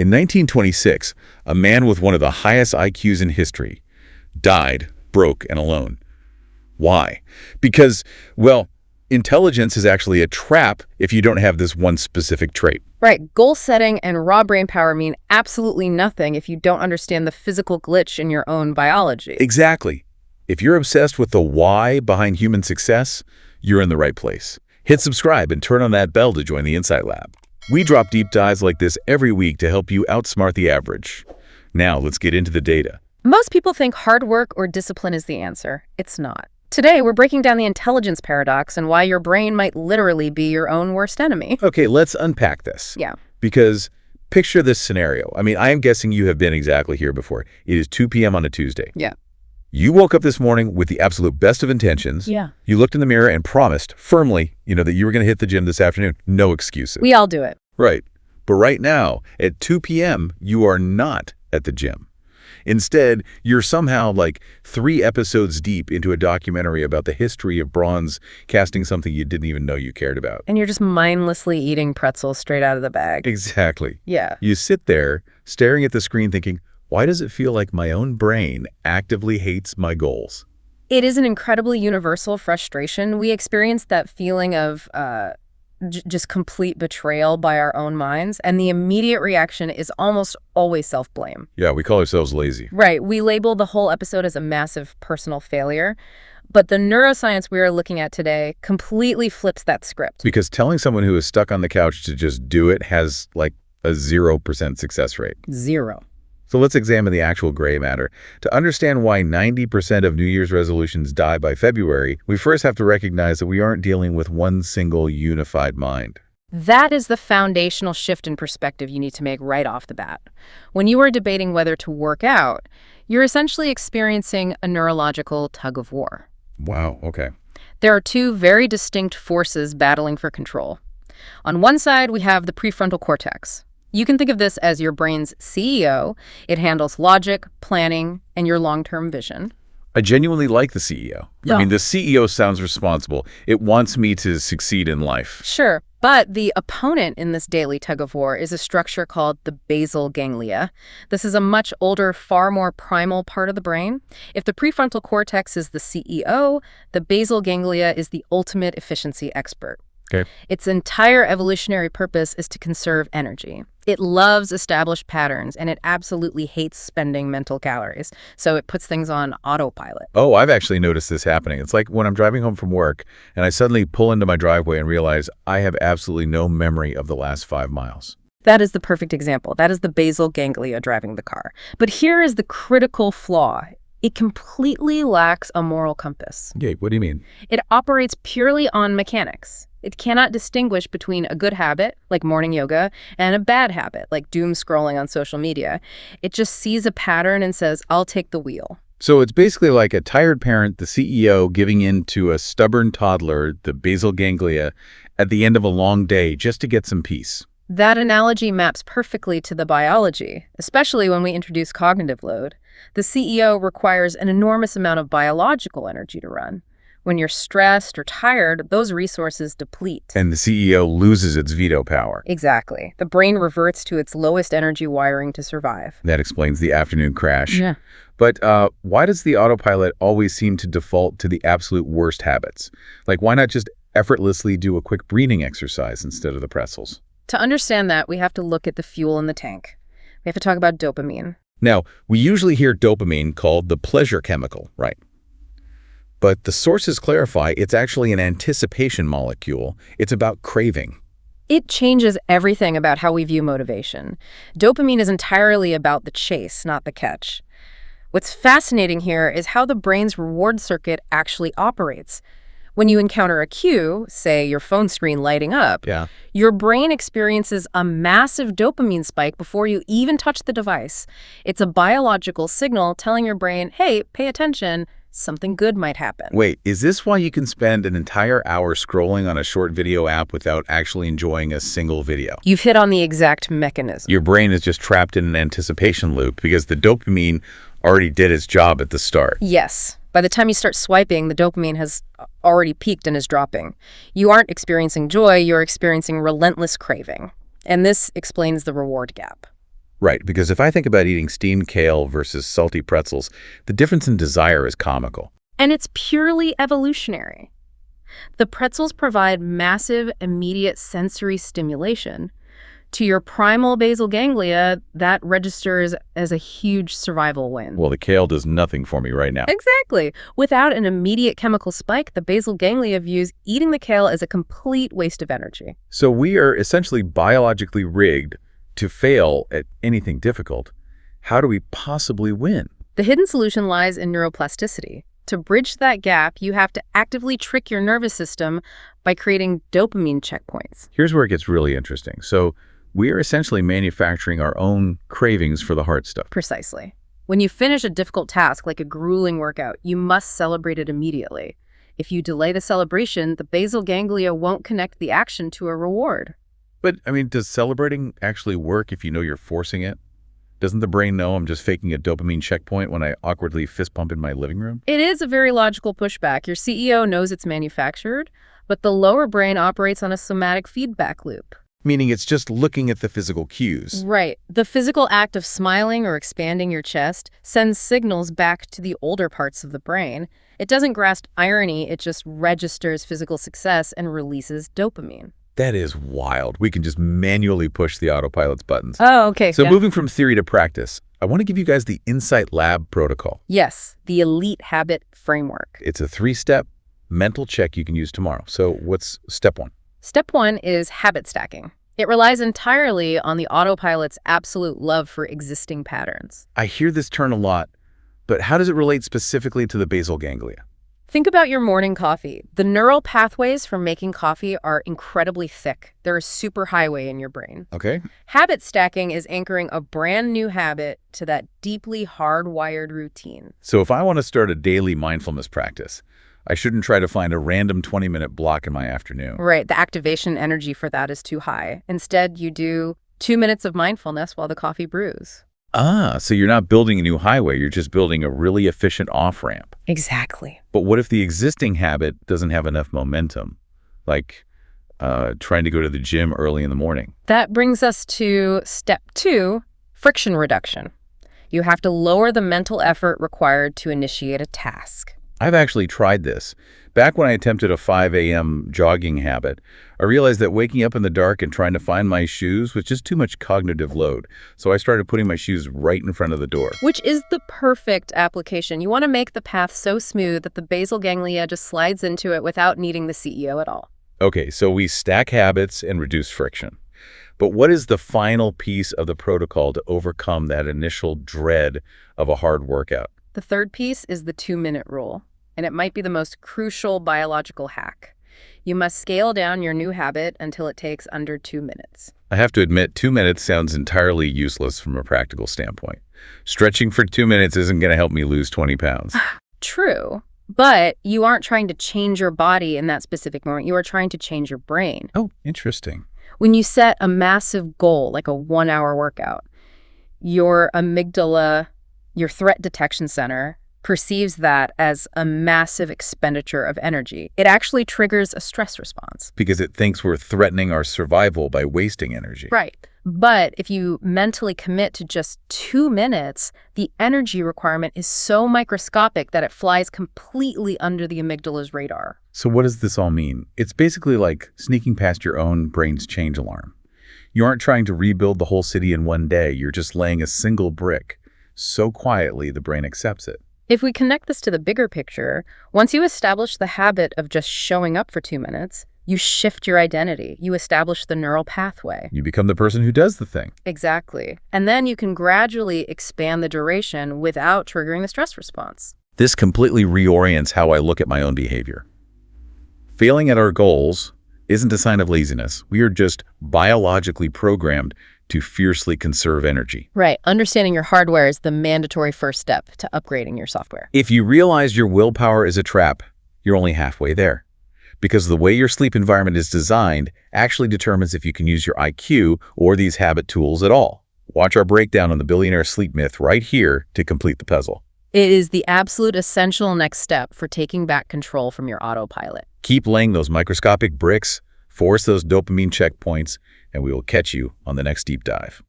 In 1926, a man with one of the highest IQs in history died, broke, and alone. Why? Because, well, intelligence is actually a trap if you don't have this one specific trait. Right. Goal setting and raw brain power mean absolutely nothing if you don't understand the physical glitch in your own biology. Exactly. If you're obsessed with the why behind human success, you're in the right place. Hit subscribe and turn on that bell to join the Insight Lab. We drop deep dives like this every week to help you outsmart the average. Now, let's get into the data. Most people think hard work or discipline is the answer. It's not. Today, we're breaking down the intelligence paradox and why your brain might literally be your own worst enemy. Okay, let's unpack this. Yeah. Because picture this scenario. I am guessing you have been exactly here before. It is 2 p.m. on a Tuesday. Yeah. You woke up this morning with the absolute best of intentions. Yeah. You looked in the mirror and promised firmly, that you were going to hit the gym this afternoon. No excuses. We all do it. Right. But right now, at 2 p.m., you are not at the gym. Instead, you're somehow like 3 episodes deep into a documentary about the history of bronze casting something you didn't even know you cared about. And you're just mindlessly eating pretzels straight out of the bag. Exactly. Yeah. You sit there staring at the screen thinking, why does it feel like my own brain actively hates my goals? It is an incredibly universal frustration. We experience that feeling of just complete betrayal by our own minds, and the immediate reaction is almost always self-blame. Yeah, we call ourselves lazy. Right. We label the whole episode as a massive personal failure, but the neuroscience we are looking at today completely flips that script. Because telling someone who is stuck on the couch to just do it has like a 0% success rate. 0. So let's examine the actual gray matter. To understand why 90% of New Year's resolutions die by February, we first have to recognize that we aren't dealing with one single unified mind. That is the foundational shift in perspective you need to make right off the bat. When you are debating whether to work out, you're essentially experiencing a neurological tug of war. Wow, okay. There are 2 very distinct forces battling for control. On one side, we have the prefrontal cortex. You can think of this as your brain's CEO. It handles logic, planning, and your long-term vision. I genuinely like the CEO. Yeah. The CEO sounds responsible. It wants me to succeed in life. Sure, but the opponent in this daily tug-of-war is a structure called the basal ganglia. This is a much older, far more primal part of the brain. If the prefrontal cortex is the CEO, the basal ganglia is the ultimate efficiency expert. Okay. Its entire evolutionary purpose is to conserve energy. It loves established patterns, and it absolutely hates spending mental calories. So it puts things on autopilot. Oh, I've actually noticed this happening. It's like when I'm driving home from work and I suddenly pull into my driveway and realize I have absolutely no memory of the last 5 miles. That is the perfect example. That is the basal ganglia driving the car. But here is the critical flaw. It completely lacks a moral compass. Okay, what do you mean? It operates purely on mechanics. It cannot distinguish between a good habit, like morning yoga, and a bad habit, like doom scrolling on social media. It just sees a pattern and says, I'll take the wheel. So it's basically like a tired parent, the CEO, giving in to a stubborn toddler, the basal ganglia, at the end of a long day just to get some peace. That analogy maps perfectly to the biology, especially when we introduce cognitive load. The CEO requires an enormous amount of biological energy to run. When you're stressed or tired, those resources deplete. And the CEO loses its veto power. Exactly. The brain reverts to its lowest energy wiring to survive. That explains the afternoon crash. Yeah. But why does the autopilot always seem to default to the absolute worst habits? Like, why not just effortlessly do a quick breathing exercise instead of the pretzels? To understand that, we have to look at the fuel in the tank. We have to talk about dopamine. Now, we usually hear dopamine called the pleasure chemical, right? But the sources clarify it's actually an anticipation molecule. It's about craving. It changes everything about how we view motivation. Dopamine is entirely about the chase, not the catch. What's fascinating here is how the brain's reward circuit actually operates. When you encounter a cue, say your phone screen lighting up, your brain experiences a massive dopamine spike before you even touch the device. It's a biological signal telling your brain, hey, pay attention, something good might happen. Wait, is this why you can spend an entire hour scrolling on a short video app without actually enjoying a single video? You've hit on the exact mechanism. Your brain is just trapped in an anticipation loop because the dopamine already did its job at the start. Yes. By the time you start swiping, the dopamine has already peaked and is dropping. You aren't experiencing joy, you're experiencing relentless craving. And this explains the reward gap. Right, because if I think about eating steamed kale versus salty pretzels, the difference in desire is comical. And it's purely evolutionary. The pretzels provide massive, immediate sensory stimulation. To your primal basal ganglia, that registers as a huge survival win. Well, the kale does nothing for me right now. Exactly. Without an immediate chemical spike, the basal ganglia views eating the kale as a complete waste of energy. So we are essentially biologically rigged to fail at anything difficult. How do we possibly win? The hidden solution lies in neuroplasticity. To bridge that gap, you have to actively trick your nervous system by creating dopamine checkpoints. Here's where it gets really interesting. So we are essentially manufacturing our own cravings for the hard stuff. Precisely. When you finish a difficult task, like a grueling workout, you must celebrate it immediately. If you delay the celebration, the basal ganglia won't connect the action to a reward. But, I mean, does celebrating actually work if you know you're forcing it? Doesn't the brain know I'm just faking a dopamine checkpoint when I awkwardly fist pump in my living room? It is a very logical pushback. Your CEO knows it's manufactured, but the lower brain operates on a somatic feedback loop. Meaning it's just looking at the physical cues. Right. The physical act of smiling or expanding your chest sends signals back to the older parts of the brain. It doesn't grasp irony, it just registers physical success and releases dopamine. That is wild. We can just manually push the autopilot's buttons. Oh, okay. So moving from theory to practice, I want to give you guys the Insight Lab protocol. Yes, the elite habit framework. It's a 3-step mental check you can use tomorrow. So what's step 1? Step 1 is habit stacking. It relies entirely on the autopilot's absolute love for existing patterns. I hear this term a lot, but how does it relate specifically to the basal ganglia? Think about your morning coffee. The neural pathways for making coffee are incredibly thick. They're a superhighway in your brain. Okay. Habit stacking is anchoring a brand new habit to that deeply hardwired routine. So if I want to start a daily mindfulness practice, I shouldn't try to find a random 20-minute block in my afternoon. Right. The activation energy for that is too high. Instead, you do 2 minutes of mindfulness while the coffee brews. So you're not building a new highway, you're just building a really efficient off-ramp. Exactly. But what if the existing habit doesn't have enough momentum? Like trying to go to the gym early in the morning. That brings us to step 2, friction reduction. You have to lower the mental effort required to initiate a task. I've actually tried this. Back when I attempted a 5 a.m. jogging habit, I realized that waking up in the dark and trying to find my shoes was just too much cognitive load. So I started putting my shoes right in front of the door. Which is the perfect application. You want to make the path so smooth that the basal ganglia just slides into it without needing the CEO at all. Okay, so we stack habits and reduce friction. But what is the final piece of the protocol to overcome that initial dread of a hard workout? The third piece is the 2-minute rule. And it might be the most crucial biological hack. You must scale down your new habit until it takes under 2 minutes. I have to admit, 2 minutes sounds entirely useless from a practical standpoint. Stretching for 2 minutes isn't going to help me lose 20 pounds. True, but you aren't trying to change your body in that specific moment. You are trying to change your brain. Oh, interesting. When you set a massive goal, like a 1-hour workout, your amygdala, your threat detection center, perceives that as a massive expenditure of energy. It actually triggers a stress response. Because it thinks we're threatening our survival by wasting energy. Right. But if you mentally commit to just 2 minutes, the energy requirement is so microscopic that it flies completely under the amygdala's radar. So what does this all mean? It's basically like sneaking past your own brain's change alarm. You aren't trying to rebuild the whole city in one day. You're just laying a single brick. So quietly, the brain accepts it. If we connect this to the bigger picture, once you establish the habit of just showing up for 2 minutes, you shift your identity. You establish the neural pathway. You become the person who does the thing. Exactly. And then you can gradually expand the duration without triggering the stress response. This completely reorients how I look at my own behavior. Failing at our goals isn't a sign of laziness. We are just biologically programmed to fiercely conserve energy. Right. Understanding your hardware is the mandatory first step to upgrading your software. If you realize your willpower is a trap, you're only halfway there. Because the way your sleep environment is designed actually determines if you can use your IQ or these habit tools at all. Watch our breakdown on the billionaire sleep myth right here to complete the puzzle. It is the absolute essential next step for taking back control from your autopilot. Keep laying those microscopic bricks, force those dopamine checkpoints, and we will catch you on the next deep dive.